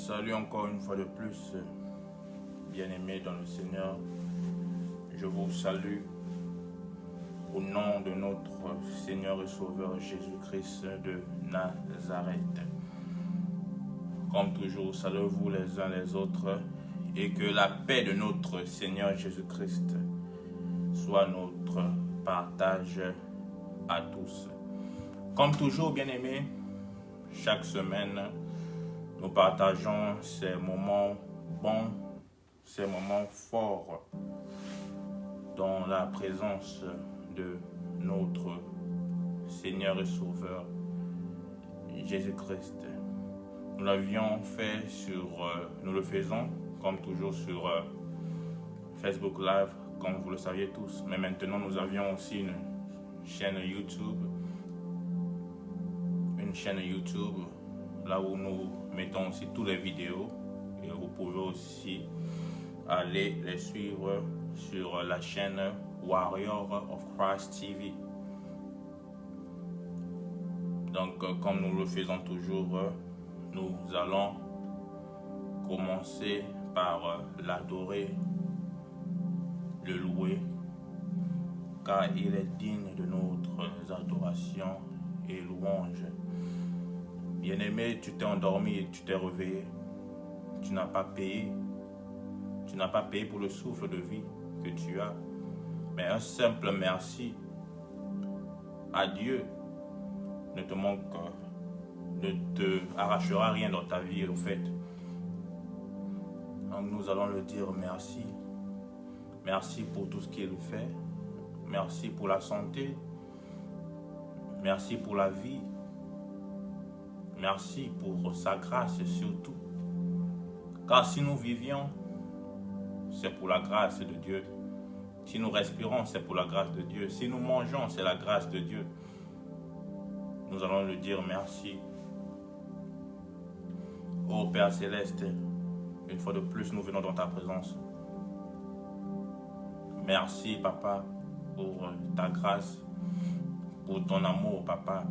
Salut encore une fois de plus, bien-aimés dans le Seigneur. Je vous salue au nom de notre Seigneur et Sauveur Jésus-Christ de Nazareth. Comme toujours, saluez-vous les uns les autres et que la paix de notre Seigneur Jésus-Christ soit notre partage à tous. Comme toujours, bien-aimés, chaque semaine, nous partageons ces moments bons, ces moments forts dans la présence de notre Seigneur et Sauveur Jésus-Christ. Nous l'avions fait nous le faisons comme toujours sur Facebook Live, comme vous le saviez tous. Mais maintenant, nous avions aussi une chaîne YouTube, là où nous mettons aussi toutes les vidéos et vous pouvez aussi aller les suivre sur la chaîne Warrior of Christ TV. Donc comme nous le faisons toujours, nous allons commencer par l'adorer, le louer, car il est digne de notre adoration et louange. Bien-aimé, tu t'es endormi et tu t'es réveillé. Tu n'as pas payé. Tu n'as pas payé pour le souffle de vie que tu as. Mais un simple merci à Dieu ne te arrachera rien dans ta vie, au fait. Donc nous allons le dire merci. Merci pour tout ce qu'il fait. Merci pour la santé. Merci pour la vie. Merci pour sa grâce surtout. Car si nous vivions, c'est pour la grâce de Dieu. Si nous respirons, c'est pour la grâce de Dieu. Si nous mangeons, c'est la grâce de Dieu. Nous allons le dire merci. Ô Père Céleste, une fois de plus, nous venons dans ta présence. Merci, Papa, pour ta grâce, pour ton amour, Papa.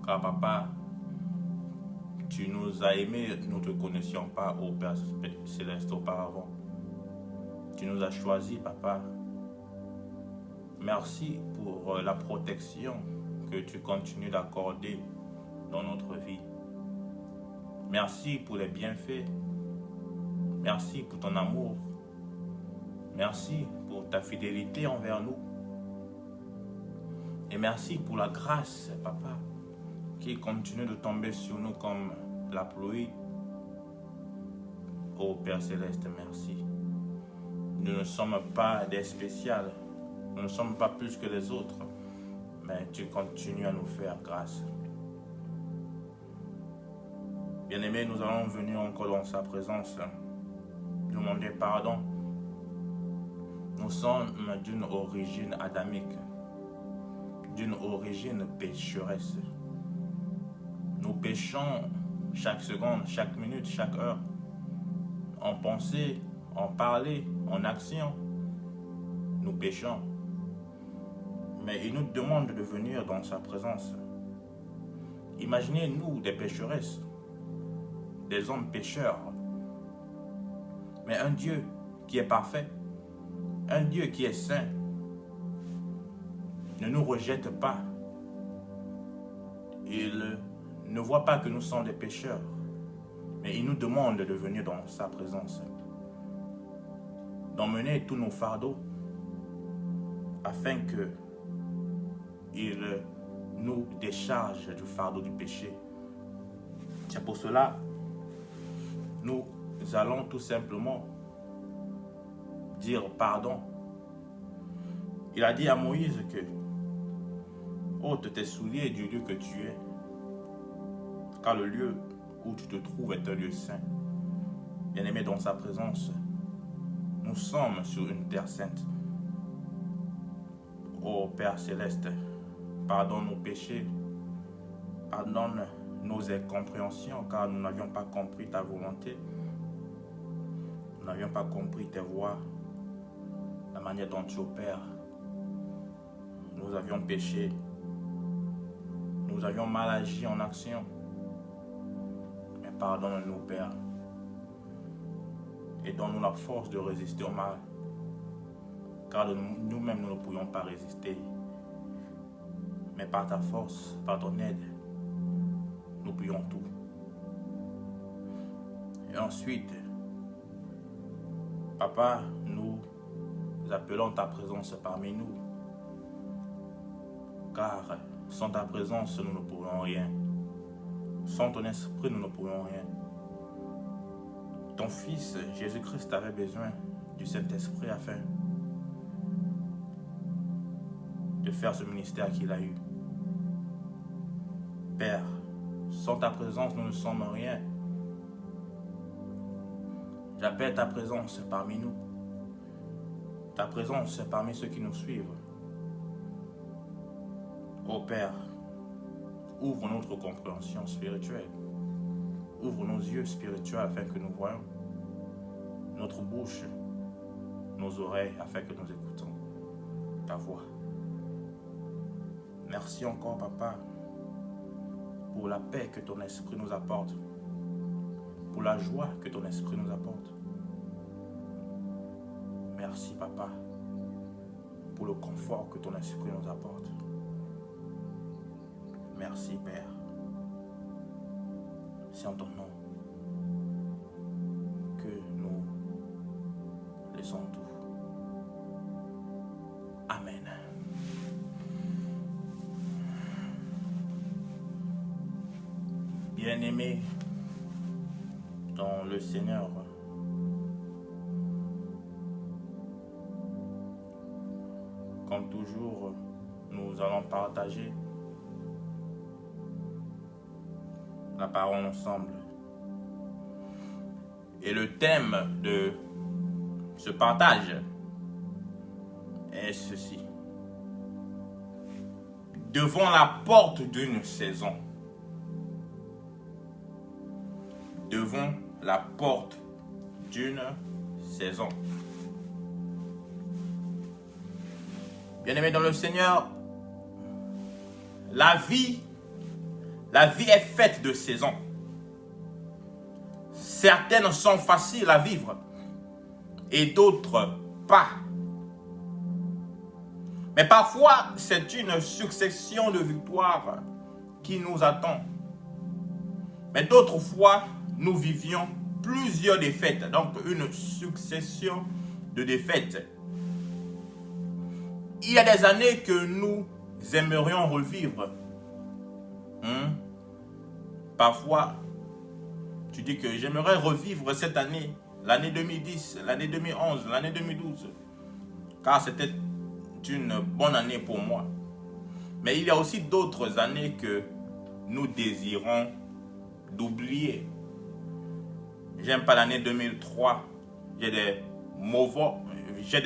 Car Papa, tu nous as aimés, nous ne te connaissions pas, ô Père Céleste, auparavant. Tu nous as choisis, Papa. Merci pour la protection que tu continues d'accorder dans notre vie. Merci pour les bienfaits. Merci pour ton amour. Merci pour ta fidélité envers nous. Et merci pour la grâce, Papa, qui continue de tomber sur nous comme la pluie. Ô Père Céleste, merci. Nous ne sommes pas des spéciales, nous ne sommes pas plus que les autres, mais tu continues à nous faire grâce. Bien-aimés, nous allons venir encore dans sa présence, demander pardon. Nous sommes d'une origine adamique, d'une origine pécheresse. Nous péchons chaque seconde, chaque minute, chaque heure, en pensée, en parler, en action. Nous péchons. Mais il nous demande de venir dans sa présence. Imaginez-nous des pécheresses, des hommes pécheurs. Mais un Dieu qui est parfait, un Dieu qui est saint, ne nous rejette pas. Il ne voit pas que nous sommes des pécheurs, mais il nous demande de venir dans sa présence, d'emmener tous nos fardeaux, afin que il nous décharge du fardeau du péché. C'est pour cela, nous allons tout simplement dire pardon. Il a dit à Moïse que ôte tes souliers du lieu que tu es, car le lieu où tu te trouves est un lieu saint. Bien-aimé, dans sa présence, nous sommes sur une terre sainte. Ô Père Céleste, pardonne nos péchés, pardonne nos incompréhensions, car nous n'avions pas compris ta volonté, nous n'avions pas compris tes voies, la manière dont tu opères. Nous avions péché, nous avions mal agi en action. Mais Pardonne-nous, Père, et donne-nous la force de résister au mal, car de nous-mêmes, nous ne pourrions pas résister. Mais par ta force, par ton aide, nous prions tout. Et ensuite, Papa, nous appelons ta présence parmi nous, car sans ta présence, nous ne pourrions rien. Sans ton esprit, nous ne pourrions rien. Ton Fils, Jésus-Christ, avait besoin du Saint-Esprit afin de faire ce ministère qu'il a eu. Père, sans ta présence, nous ne sommes rien. J'appelle ta présence parmi nous. Ta présence parmi ceux qui nous suivent. Ô Père, ouvre notre compréhension spirituelle. Ouvre nos yeux spirituels afin que nous voyons. Notre bouche, nos oreilles afin que nous écoutons ta voix. Merci encore, Papa, pour la paix que ton esprit nous apporte, pour la joie que ton esprit nous apporte. Merci, Papa, pour le confort que ton esprit nous apporte. Merci, Père. C'est en ton nom que nous laissons tout. Amen. Bien-aimés dans le Seigneur, comme toujours, nous allons partager la parole ensemble. Et le thème de ce partage est ceci. Devant la porte d'une saison. Devant la porte d'une saison. Bien-aimés dans le Seigneur, la vie est faite de saisons. Certaines sont faciles à vivre et d'autres pas. Mais parfois, c'est une succession de victoires qui nous attend. Mais d'autres fois, nous vivions plusieurs défaites, donc une succession de défaites. Il y a des années que nous aimerions revivre. Parfois, tu dis que j'aimerais revivre cette année, l'année 2010, l'année 2011, l'année 2012, car c'était une bonne année pour moi. Mais il y a aussi d'autres années que nous désirons d'oublier. J'aime pas l'année 2003, j'ai des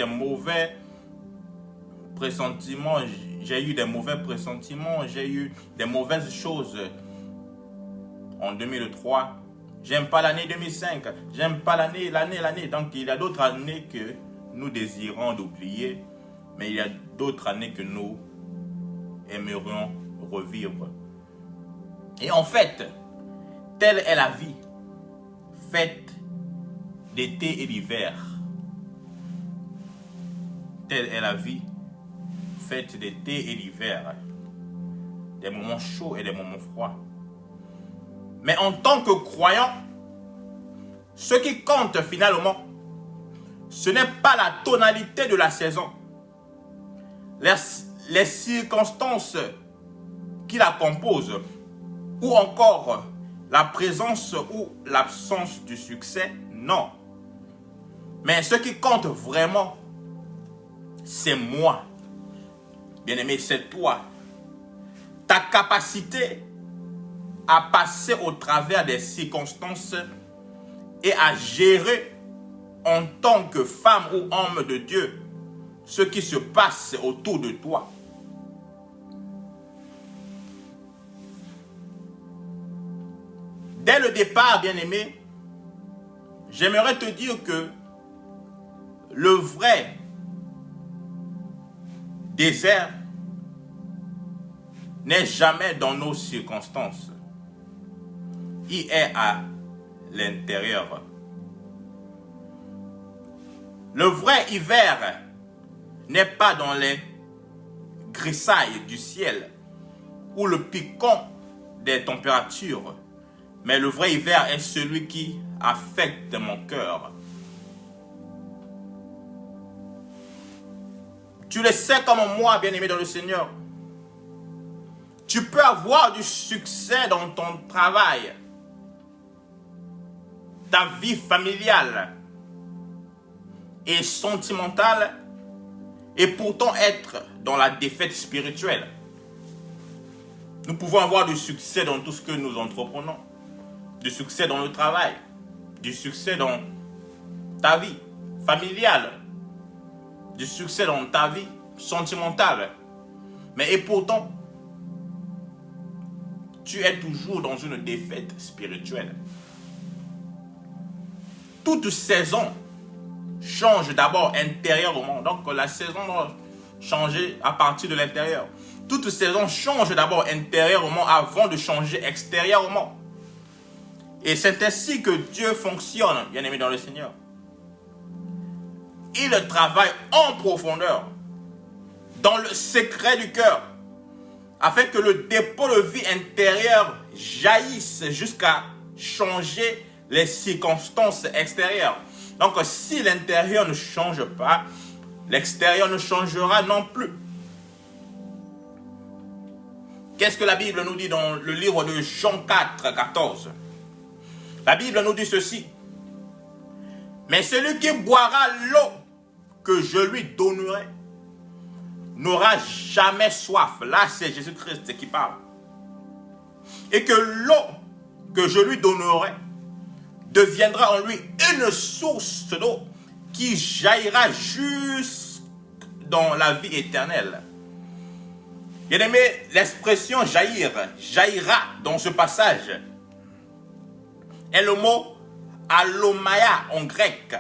mauvais pressentiments, j'ai eu des mauvais pressentiments, j'ai eu des mauvaises choses en 2003. J'aime pas l'année 2005, j'aime pas l'année. Donc il y a d'autres années que nous désirons d'oublier, mais il y a d'autres années que nous aimerions revivre. Et en fait, telle est la vie, faite d'été et d'hiver. Telle est la vie, faite d'été et d'hiver. Des moments chauds et des moments froids. Mais en tant que croyant, ce qui compte finalement, ce n'est pas la tonalité de la saison. Les circonstances qui la composent, ou encore la présence ou l'absence du succès, non. Mais ce qui compte vraiment, c'est moi. Bien-aimé, c'est toi. Ta capacité à passer au travers des circonstances et à gérer en tant que femme ou homme de Dieu ce qui se passe autour de toi. Dès le départ, bien-aimé, j'aimerais te dire que le vrai désert n'est jamais dans nos circonstances. Il est à l'intérieur. Le vrai hiver n'est pas dans les grisailles du ciel ou le piquant des températures, mais le vrai hiver est celui qui affecte mon cœur. Tu le sais comme moi, bien-aimé dans le Seigneur. Tu peux avoir du succès dans ton travail, ta vie familiale et sentimentale, et pourtant être dans la défaite spirituelle. Nous pouvons avoir du succès dans tout ce que nous entreprenons, du succès dans le travail, du succès dans ta vie familiale, du succès dans ta vie sentimentale. Mais et pourtant, tu es toujours dans une défaite spirituelle. Toute saison change d'abord intérieurement. Donc la saison doit changer à partir de l'intérieur. Toute saison change d'abord intérieurement avant de changer extérieurement. Et c'est ainsi que Dieu fonctionne, bien-aimé dans le Seigneur. Il travaille en profondeur, dans le secret du cœur, afin que le dépôt de vie intérieure jaillisse jusqu'à changer les circonstances extérieures. Donc si l'intérieur ne change pas, l'extérieur ne changera non plus. Qu'est-ce que la Bible nous dit dans le livre de Jean 4, 14? La Bible nous dit ceci. Mais celui qui boira l'eau que je lui donnerai n'aura jamais soif. Là, c'est Jésus-Christ qui parle. Et que l'eau que je lui donnerai deviendra en lui une source d'eau qui jaillira jusque dans la vie éternelle. Bien-aimé, l'expression jaillir, jaillira dans ce passage est le mot allomaya en grec,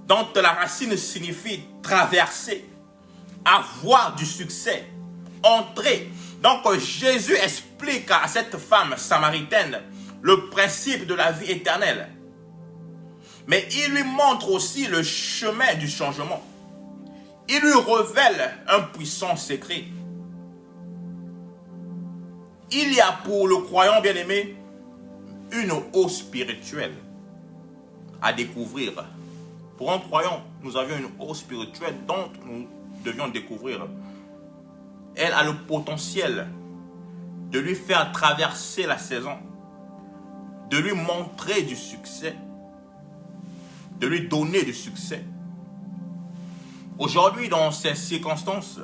dont la racine signifie traverser, avoir du succès, entrer. Donc Jésus explique à cette femme samaritaine le principe de la vie éternelle. Mais il lui montre aussi le chemin du changement. Il lui révèle un puissant secret. Il y a pour le croyant bien-aimé une eau spirituelle à découvrir. Pour un croyant, nous avions une eau spirituelle dont nous devions découvrir. Elle a le potentiel de lui faire traverser la saison, de lui montrer du succès, de lui donner du succès. Aujourd'hui, dans ces circonstances,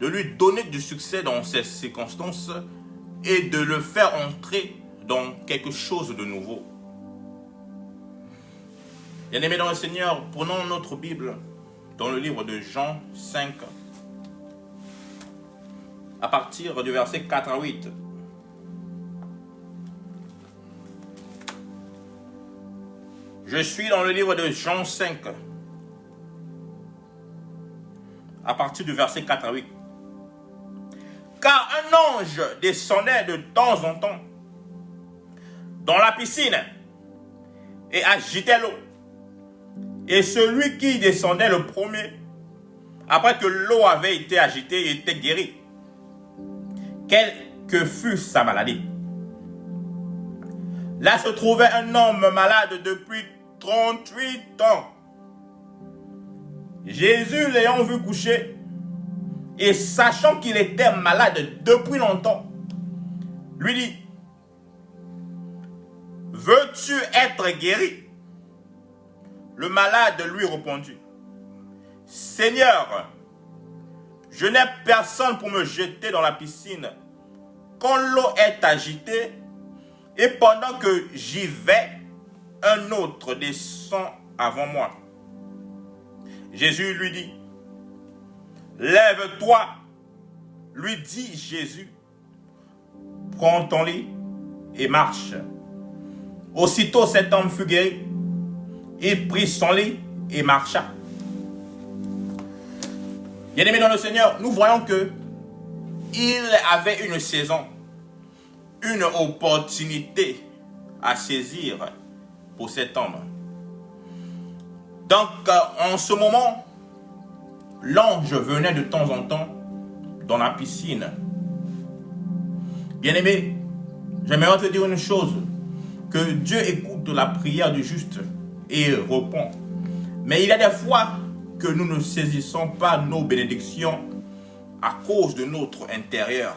de lui donner du succès dans ces circonstances et de le faire entrer dans quelque chose de nouveau. Bien-aimés dans le Seigneur, prenons notre Bible dans le livre de Jean 5, à partir du verset 4 à 8. Je suis dans le livre de Jean 5, à partir du verset 4 à 8. Car un ange descendait de temps en temps dans la piscine et agitait l'eau. Et celui qui descendait le premier, après que l'eau avait été agitée, était guéri. Quelle que fût sa maladie. Là se trouvait un homme malade depuis 38 ans. Jésus l'ayant vu coucher, et sachant qu'il était malade depuis longtemps, lui dit, « Veux-tu être guéri ?» Le malade lui répondit, « Seigneur, je n'ai personne pour me jeter dans la piscine quand l'eau est agitée, et pendant que j'y vais, un autre descend avant moi. » Jésus lui dit, « Lève-toi, lui dit Jésus, prends ton lit et marche. » Aussitôt cet homme fut guéri, il prit son lit et marcha. Bien-aimés dans le Seigneur, nous voyons que il avait une saison, une opportunité à saisir pour cet homme. Donc, en ce moment, l'ange venait de temps en temps dans la piscine. Bien-aimé, j'aimerais te dire une chose, que Dieu écoute la prière du juste et répond. Mais il y a des fois que nous ne saisissons pas nos bénédictions à cause de notre intérieur.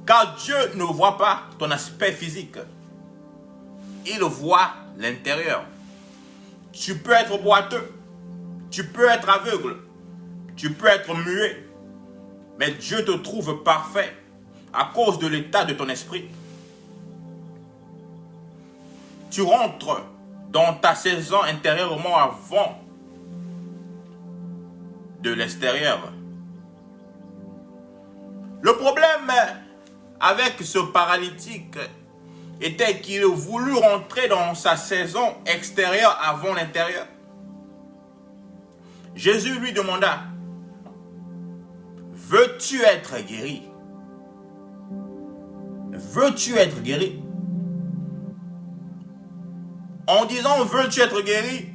Car Dieu ne voit pas ton aspect physique. Il voit l'intérieur. Tu peux être boiteux, tu peux être aveugle, tu peux être muet, mais Dieu te trouve parfait à cause de l'état de ton esprit. Tu rentres dans ta saison intérieurement avant de l'extérieur. Le problème avec ce paralytique était qu'il voulut rentrer dans sa saison extérieure avant l'intérieur. Jésus lui demanda, « Veux-tu être guéri? Veux-tu être guéri? » En disant « Veux-tu être guéri ?»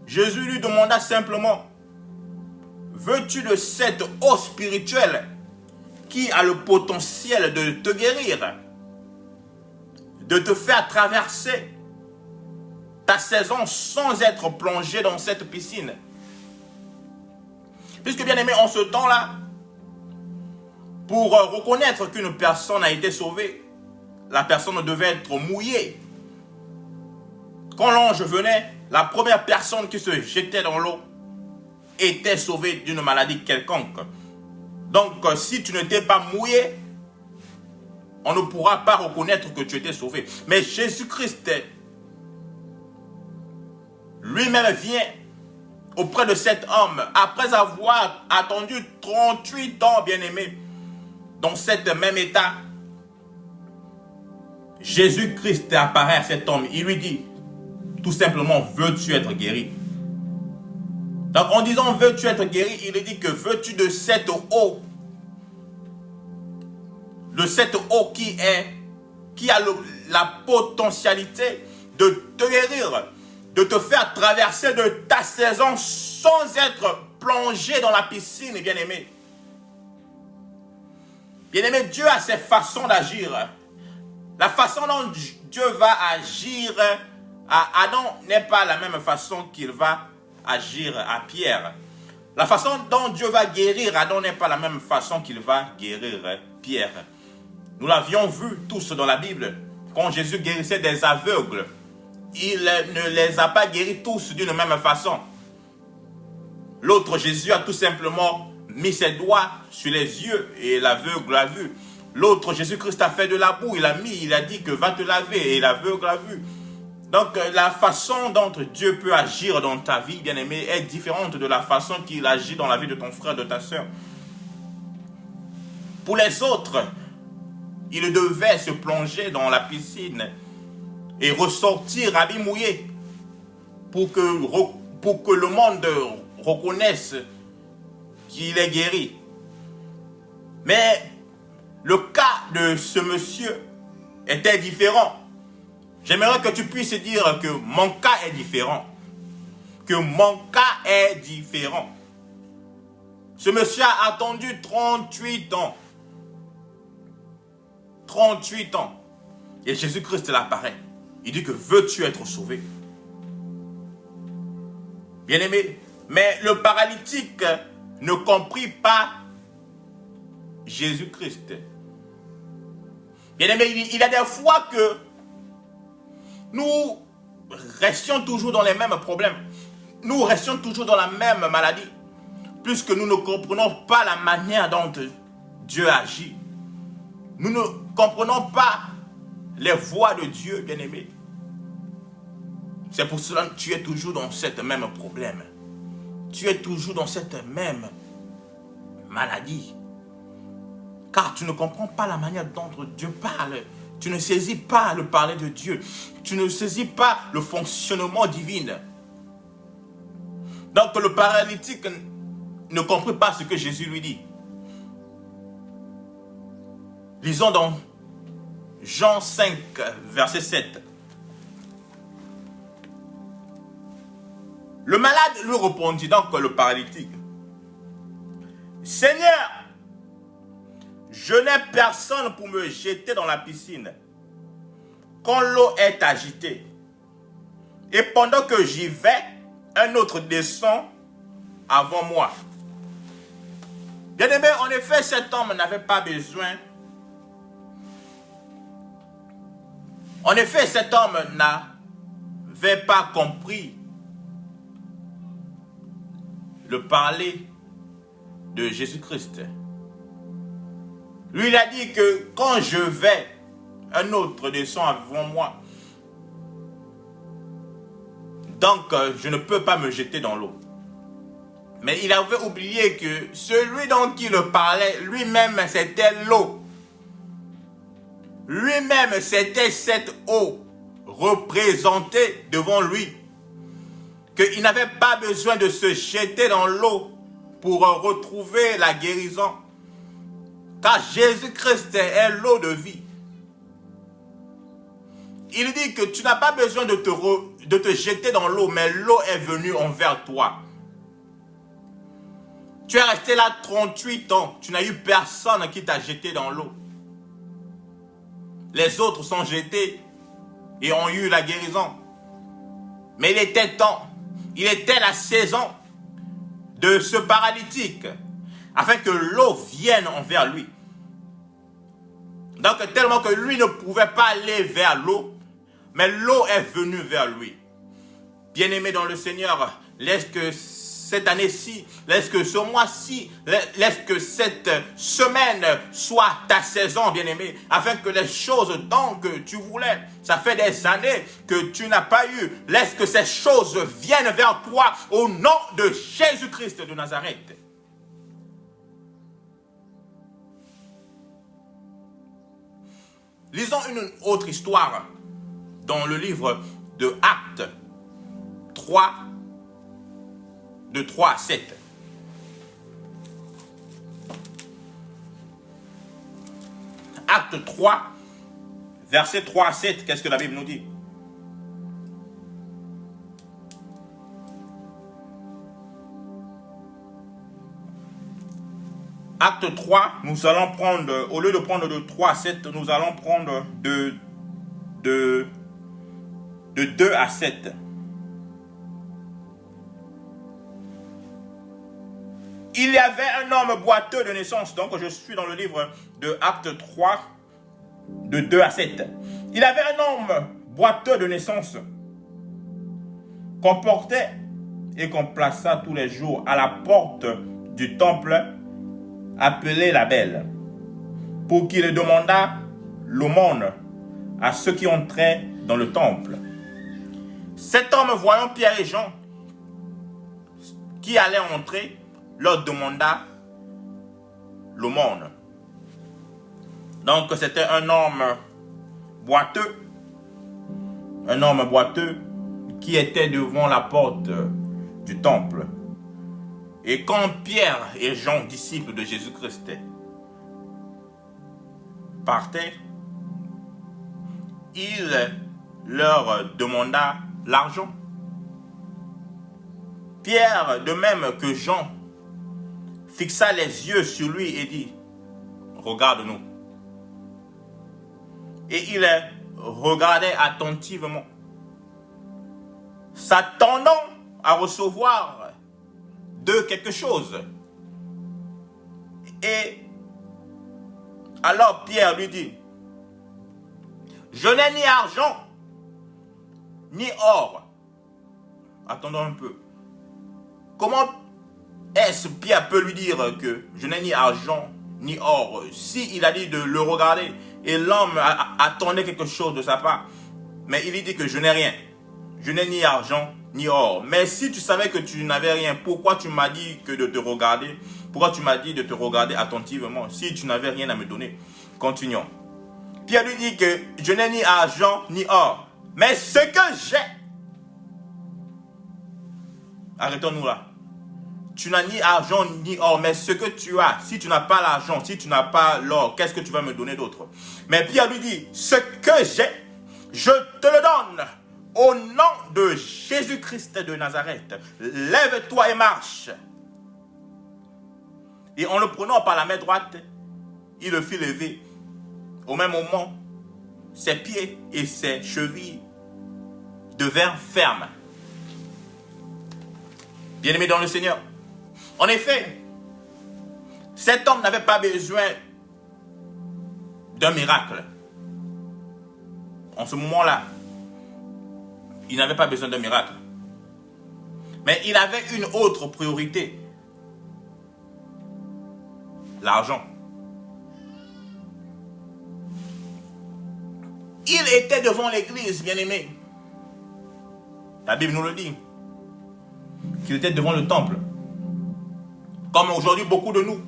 Jésus lui demanda simplement, « Veux-tu de cette eau spirituelle qui a le potentiel de te guérir, de te faire traverser ta saison sans être plongé dans cette piscine? » Puisque bien aimé, en ce temps-là, pour reconnaître qu'une personne a été sauvée, la personne devait être mouillée. Quand l'ange venait, la première personne qui se jetait dans l'eau était sauvée d'une maladie quelconque. Donc, si tu n'étais pas mouillé, on ne pourra pas reconnaître que tu étais sauvé. Mais Jésus-Christ lui-même vient auprès de cet homme, après avoir attendu 38 ans, bien-aimé, dans cet même état. Jésus-Christ apparaît à cet homme. Il lui dit, tout simplement, veux-tu être guéri? Donc, en disant, veux-tu être guéri, il lui dit que veux-tu de cette eau? De cette eau qui a la potentialité de te guérir, de te faire traverser de ta saison sans être plongé dans la piscine, bien-aimé. Bien-aimé, Dieu a ses façons d'agir. La façon dont Dieu va agir à Adam n'est pas la même façon qu'il va agir à Pierre. La façon dont Dieu va guérir Adam n'est pas la même façon qu'il va guérir Pierre. Nous l'avions vu tous dans la Bible. Quand Jésus guérissait des aveugles, il ne les a pas guéris tous d'une même façon. L'autre, Jésus a tout simplement mis ses doigts sur les yeux et l'aveugle a vu. L'autre, Jésus-Christ a fait de la boue, il a dit que va te laver et l'aveugle a vu. Donc la façon dont Dieu peut agir dans ta vie, bien-aimé, est différente de la façon qu'il agit dans la vie de ton frère, de ta soeur. Pour les autres, il devait se plonger dans la piscine et ressortir habillé mouillé pour que le monde reconnaisse qu'il est guéri. Mais le cas de ce monsieur était différent. J'aimerais que tu puisses dire que mon cas est différent. Que mon cas est différent. Ce monsieur a attendu 38 ans. 38 ans. Et Jésus-Christ l'apparaît. Il dit que veux-tu être sauvé? Bien-aimé, mais le paralytique ne comprit pas Jésus-Christ. Bien-aimé, il y a des fois que nous restions toujours dans les mêmes problèmes. Nous restions toujours dans la même maladie. Puisque nous ne comprenons pas la manière dont Dieu agit. Nous ne comprenons pas les voies de Dieu, bien-aimé. C'est pour cela que tu es toujours dans ce même problème. Tu es toujours dans cette même maladie. Car tu ne comprends pas la manière dont Dieu parle. Tu ne saisis pas le parler de Dieu. Tu ne saisis pas le fonctionnement divin. Donc le paralytique ne comprit pas ce que Jésus lui dit. Lisons dans Jean 5, verset 7. Le malade lui répondit, donc le paralytique. Seigneur, je n'ai personne pour me jeter dans la piscine quand l'eau est agitée. Et pendant que j'y vais, un autre descend avant moi. Bien-aimé, en effet, cet homme n'avait pas besoin. En effet, cet homme n'avait pas compris le parler de Jésus-Christ. Lui, il a dit que quand je vais, un autre descend avant moi. Donc, je ne peux pas me jeter dans l'eau. Mais il avait oublié que celui dont il parlait, lui-même, c'était l'eau. Lui-même, c'était cette eau représentée devant lui. Qu'il n'avait pas besoin de se jeter dans l'eau pour retrouver la guérison. Car Jésus-Christ est l'eau de vie. Il dit que tu n'as pas besoin de te jeter dans l'eau, mais l'eau est venue envers toi. Tu es resté là 38 ans, tu n'as eu personne qui t'a jeté dans l'eau. Les autres sont jetés et ont eu la guérison. Mais il était temps, il était la saison de ce paralytique, afin que l'eau vienne envers lui. Donc tellement que lui ne pouvait pas aller vers l'eau, mais l'eau est venue vers lui. Bien-aimé dans le Seigneur, laisse que cette année-ci, laisse que ce mois-ci, laisse que cette semaine soit ta saison, bien-aimé, afin que les choses dont que tu voulais, ça fait des années que tu n'as pas eu, laisse que ces choses viennent vers toi au nom de Jésus-Christ de Nazareth. Lisons une autre histoire dans le livre de Actes 3, de 3 à 7. Acte 3, verset 3 à 7, qu'est-ce que la Bible nous dit? Acte 3, nous allons prendre, au lieu de prendre de 3 à 7, nous allons prendre de 2 à 7. Il y avait un homme boiteux de naissance, donc je suis dans le livre de Acte 3, de 2 à 7. Il avait un homme boiteux de naissance qu'on portait et qu'on plaça tous les jours à la porte du temple appelé la Belle, pour qu'il demandât l'aumône à ceux qui entraient dans le temple. Cet homme, voyant Pierre et Jean qui allaient entrer, leur demanda l'aumône. Donc c'était un homme boiteux qui était devant la porte du temple. Et quand Pierre et Jean, disciples de Jésus-Christ, partaient, il leur demanda l'argent. Pierre, de même que Jean, fixa les yeux sur lui et dit, regarde-nous. Et il regardait attentivement, s'attendant à recevoir de quelque chose. Et alors Pierre lui dit, je n'ai ni argent, ni or. Attendons un peu. Comment est-ce Pierre peut lui dire que je n'ai ni argent, ni or, si il a dit de le regarder et l'homme attendait quelque chose de sa part, mais il lui dit que je n'ai rien. Je n'ai ni argent, ni or. Mais si tu savais que tu n'avais rien, pourquoi tu m'as dit que de te regarder? Pourquoi tu m'as dit de te regarder attentivement si tu n'avais rien à me donner? Continuons. Pierre lui dit que je n'ai ni argent, ni or. Mais ce que j'ai, arrêtons-nous là. tu n'as ni argent ni or, mais ce que tu as, si tu n'as pas l'argent, si tu n'as pas l'or, qu'est-ce que tu vas me donner d'autre? Mais Pierre lui dit, ce que j'ai, je te le donne. Au nom de Jésus-Christ de Nazareth, lève-toi et marche. Et en le prenant par la main droite, il le fit lever. Au même moment, ses pieds et ses chevilles devinrent fermes. Bien-aimé dans le Seigneur, en effet, cet homme n'avait pas besoin d'un miracle. En ce moment-là, il n'avait pas besoin d'un miracle. Mais il avait une autre priorité. L'argent. Il était devant l'église, bien-aimé. La Bible nous le dit. Qu'il était devant le temple. Comme aujourd'hui, beaucoup de nous.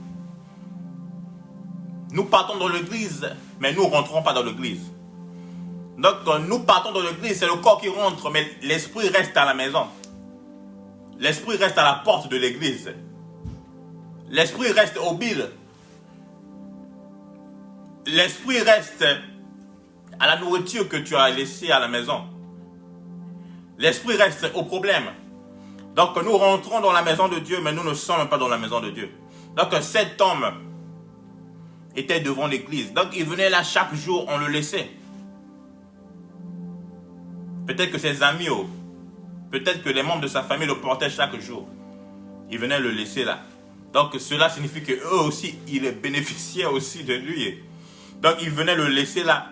Nous partons dans l'église, mais nous ne rentrons pas dans l'église. Donc, nous partons dans l'église, c'est le corps qui rentre, mais l'esprit reste à la maison. L'esprit reste à la porte de l'église. L'esprit reste au bill. L'esprit reste à la nourriture que tu as laissée à la maison. L'esprit reste au problème. Donc nous rentrons dans la maison de Dieu, mais nous ne sommes pas dans la maison de Dieu. Donc cet homme était devant l'église. Donc il venait là chaque jour, on le laissait. Peut-être que ses amis, peut-être que les membres de sa famille le portaient chaque jour. Ils venaient le laisser là. Donc cela signifie qu'eux aussi, ils bénéficiaient aussi de lui. Donc ils venaient le laisser là.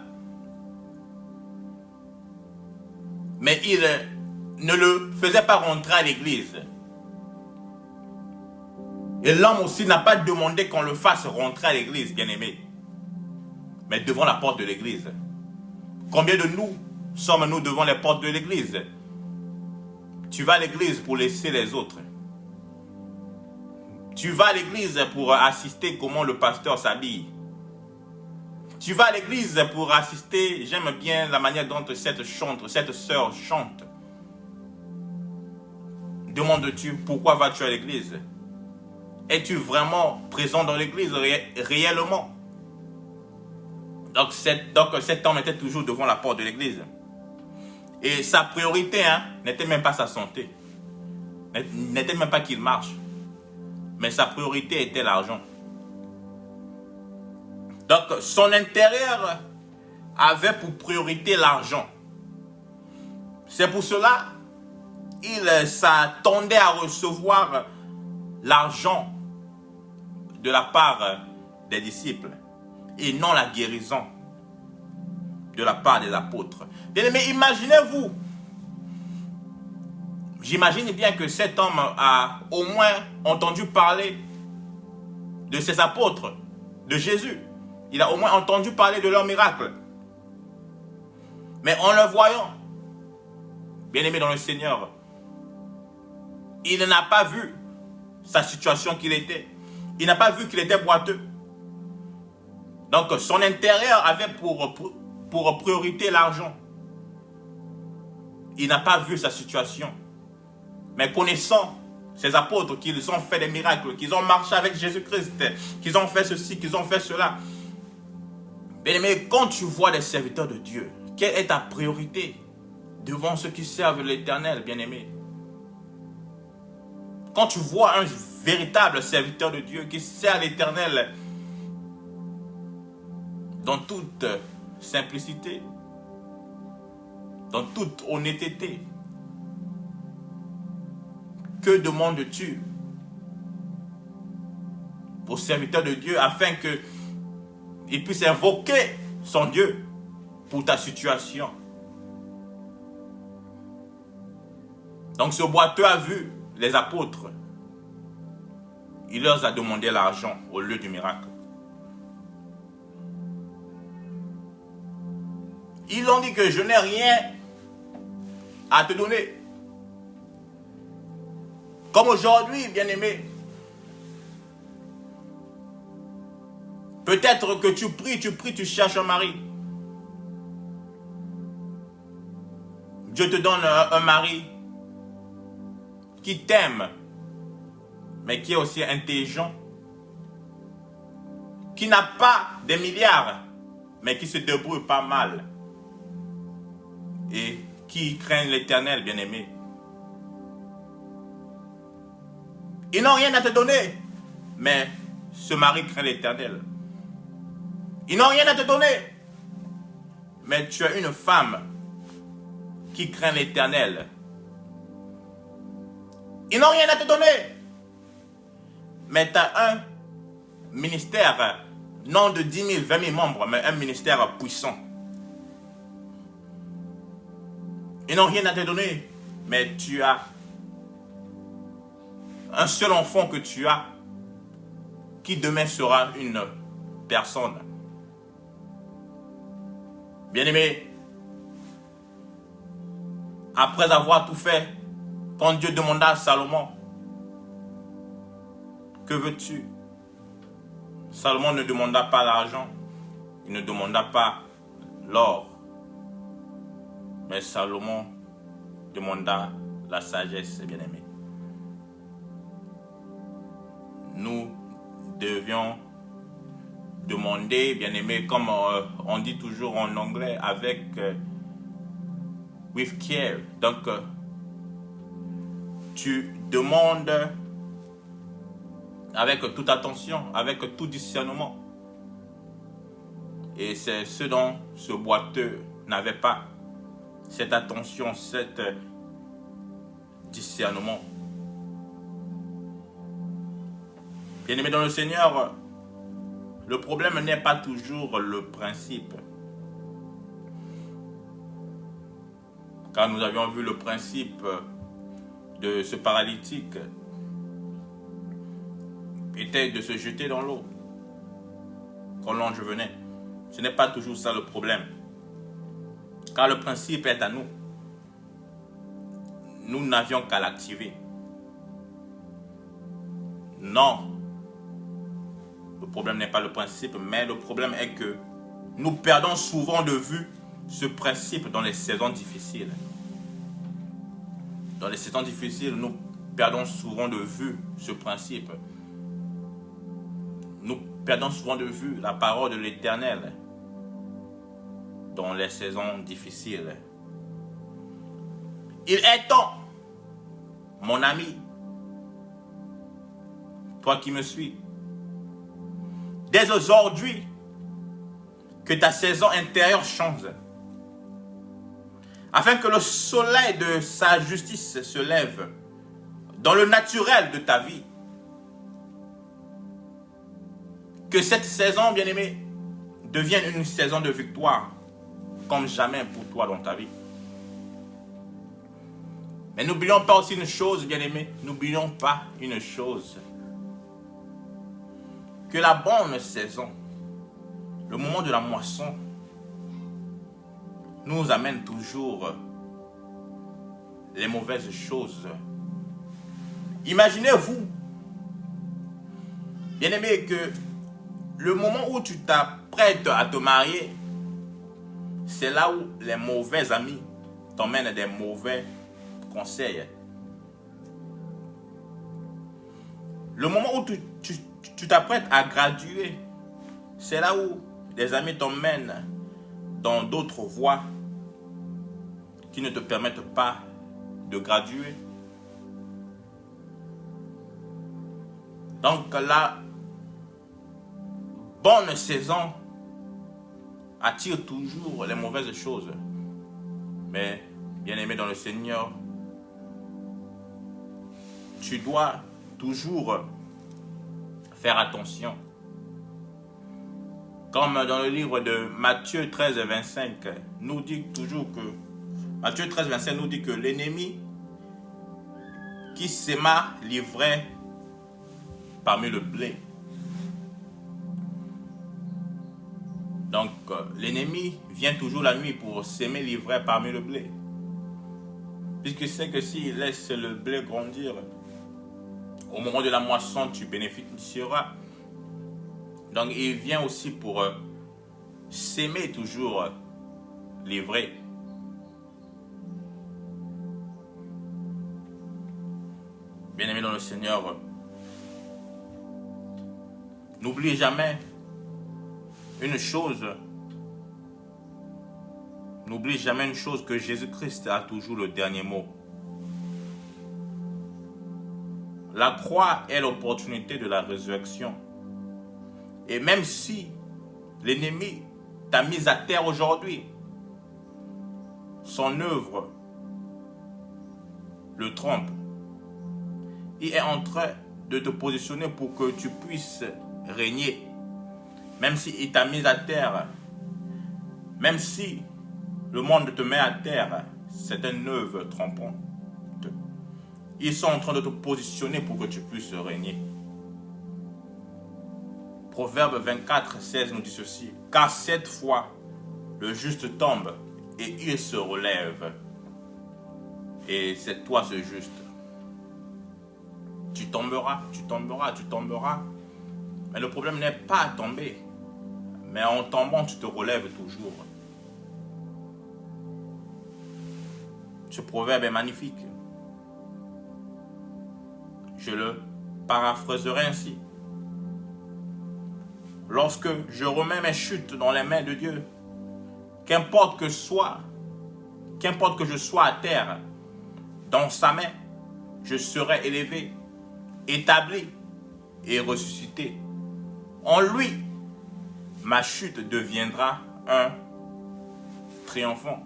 Mais il ne le faisait pas rentrer à l'église. Et l'homme aussi n'a pas demandé qu'on le fasse rentrer à l'église, bien-aimé. Mais devant la porte de l'église. Combien de nous sommes-nous devant les portes de l'église? Tu vas à l'église pour laisser les autres. Tu vas à l'église pour assister comment le pasteur s'habille. Tu vas à l'église pour assister, j'aime bien la manière dont cette sœur chante. Demandes-tu pourquoi vas-tu à l'église? Es-tu vraiment présent dans l'église réellement? Donc cet homme était toujours devant la porte de l'église. Et sa priorité n'était même pas sa santé. N'était même pas qu'il marche. Mais sa priorité était l'argent. Donc son intérieur avait pour priorité l'argent. C'est pour cela qu'il s'attendait à recevoir l'argent de la part des disciples et non la guérison de la part des apôtres. Mais imaginez-vous, j'imagine bien que cet homme a au moins entendu parler de ses apôtres, de Jésus. Il a au moins entendu parler de leur miracle. Mais en le voyant, bien-aimé dans le Seigneur, il n'a pas vu sa situation qu'il était. Il n'a pas vu qu'il était boiteux. Donc son intérieur avait pour priorité l'argent. Il n'a pas vu sa situation. Mais connaissant ces apôtres, qu'ils ont fait des miracles, qu'ils ont marché avec Jésus-Christ, qu'ils ont fait ceci, qu'ils ont fait cela. Bien-aimé, quand tu vois des serviteurs de Dieu, quelle est ta priorité devant ceux qui servent l'Éternel, bien-aimé? Quand tu vois un véritable serviteur de Dieu qui sert l'Éternel dans toute simplicité, dans toute honnêteté, que demandes-tu au serviteur de Dieu afin qu'il puisse invoquer son Dieu pour ta situation? Donc ce boiteux a vu les apôtres. Il leur a demandé l'argent au lieu du miracle. Ils ont dit que je n'ai rien à te donner. Comme aujourd'hui, bien-aimé. Peut-être que tu pries, tu cherches un mari. Dieu te donne un mari qui t'aime, mais qui est aussi intelligent, qui n'a pas des milliards, mais qui se débrouille pas mal et qui craint l'Éternel, bien-aimé. Ils n'ont rien à te donner, mais ce mari craint l'Éternel. Ils n'ont rien à te donner, mais tu as une femme qui craint l'Éternel. Ils n'ont rien à te donner, mais tu as un ministère, non de 10 000, 20 000 membres, mais un ministère puissant. Ils n'ont rien à te donner, mais tu as un seul enfant que tu as, qui demain sera une personne. Bien-aimé, après avoir tout fait, quand Dieu demanda à Salomon, que veux-tu? Salomon ne demanda pas l'argent, il ne demanda pas l'or, mais Salomon demanda la sagesse, bien-aimé. Nous devions demander, bien-aimé, comme on dit toujours en anglais, avec with care. Donc, tu demandes avec toute attention, avec tout discernement. Et c'est ce dont ce boiteux n'avait pas. Cette attention, cet discernement. Bien-aimé dans le Seigneur, le problème n'est pas toujours le principe. Car nous avions vu le principe de ce paralytique était de se jeter dans l'eau quand l'ange venait. Ce n'est pas toujours ça le problème. Car le principe est à nous. Nous n'avions qu'à l'activer. Non. Le problème n'est pas le principe, mais le problème est que nous perdons souvent de vue ce principe dans les saisons difficiles. Dans les saisons difficiles, nous perdons souvent de vue ce principe. Nous perdons souvent de vue la parole de l'Éternel dans les saisons difficiles. Il est temps, mon ami, toi qui me suis, dès aujourd'hui, que ta saison intérieure change, afin que le soleil de sa justice se lève dans le naturel de ta vie. Que cette saison, bien-aimé, devienne une saison de victoire, comme jamais pour toi dans ta vie. Mais n'oublions pas aussi une chose, bien-aimé, n'oublions pas une chose. Que la bonne saison, le moment de la moisson, nous amène toujours les mauvaises choses. Imaginez-vous, bien-aimé, que le moment où tu t'apprêtes à te marier, c'est là où les mauvais amis t'emmènent des mauvais conseils. Le moment où tu t'apprêtes à graduer, c'est là où des amis t'emmènent dans d'autres voies qui ne te permettent pas de graduer. Donc la bonne saison attire toujours les mauvaises choses. Mais, bien-aimé dans le Seigneur, tu dois toujours faire attention. Comme dans le livre de Matthieu 13, 25, nous dit toujours que Matthieu 13, 25 nous dit que l'ennemi qui sème l'ivraie parmi le blé. Donc, l'ennemi vient toujours la nuit pour s'aimer l'ivraie parmi le blé. Puisque c'est que s'il laisse le blé grandir, au moment de la moisson, tu bénéficieras. Donc, il vient aussi pour s'aimer toujours l'ivraie. Bien-aimé dans le Seigneur, N'oublie jamais une chose. N'oublie jamais une chose, que Jésus-Christ a toujours le dernier mot. La croix est l'opportunité de la résurrection. Et même si l'ennemi t'a mis à terre aujourd'hui, son œuvre le trompe. Il est en train de te positionner pour que tu puisses régner. Même s'il t'a mis à terre, même si le monde te met à terre, c'est une œuvre trompante. Ils sont en train de te positionner pour que tu puisses régner. Proverbe 24, 16 nous dit ceci. Car 7 fois, le juste tombe et il se relève. Et c'est toi ce juste. Tu tomberas, tu tomberas, tu tomberas. Mais le problème n'est pas à tomber. Mais en tombant, tu te relèves toujours. Ce proverbe est magnifique. Je le paraphraserai ainsi. Lorsque je remets mes chutes dans les mains de Dieu, qu'importe que je sois à terre, dans sa main, je serai élevé, établi et ressuscité. En lui, ma chute deviendra un triomphant.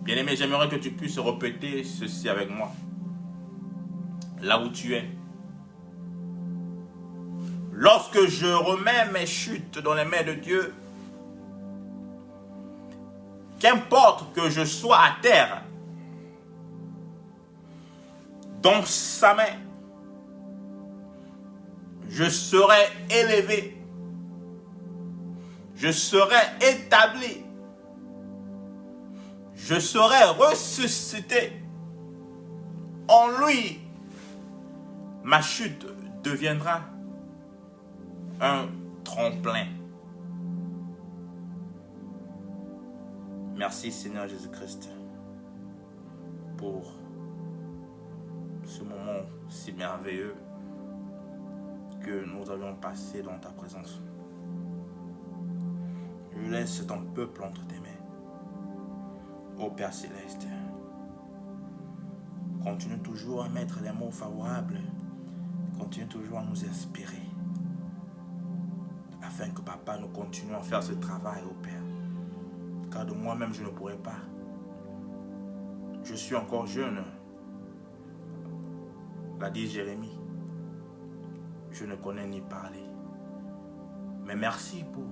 Bien-aimé, j'aimerais que tu puisses répéter ceci avec moi. Là où tu es. Lorsque je remets mes chutes dans les mains de Dieu, qu'importe que je sois à terre, dans sa main, je serai élevé, je serai établi, je serai ressuscité. En lui, ma chute deviendra un tremplin. Merci Seigneur Jésus-Christ pour ce moment si merveilleux que nous avions passé dans ta présence. Je laisse ton peuple entre tes mains. Ô Père Céleste, continue toujours à mettre les mots favorables, continue toujours à nous inspirer, afin que Papa, nous continuions à faire ce travail, ô Père. Car de moi-même, je ne pourrais pas. Je suis encore jeune, l'a dit Jérémie. Je ne connais ni parler. Mais merci pour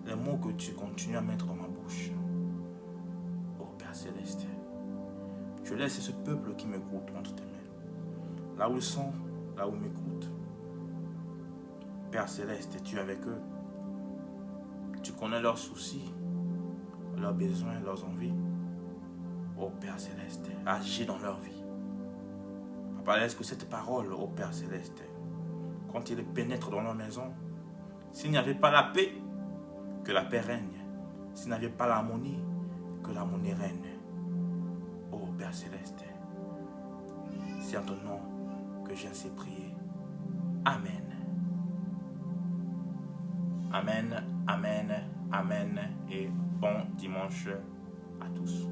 les mots que tu continues à mettre dans ma bouche. Ô Père Céleste, je laisse ce peuple qui m'écoute entre tes mains. Là où ils sont, là où ils m'écoutent. Père Céleste, tu es avec eux. Tu connais leurs soucis, leurs besoins, leurs envies. Ô Père Céleste, agis dans leur vie. Papa, laisse que cette parole, ô Père Céleste, quand il pénètre dans leur maison, s'il n'y avait pas la paix, que la paix règne. S'il n'y avait pas l'harmonie, que l'harmonie règne. Ô Père Céleste, c'est en ton nom que j'ai ainsi prié. Amen. Amen, amen, amen et bon dimanche à tous.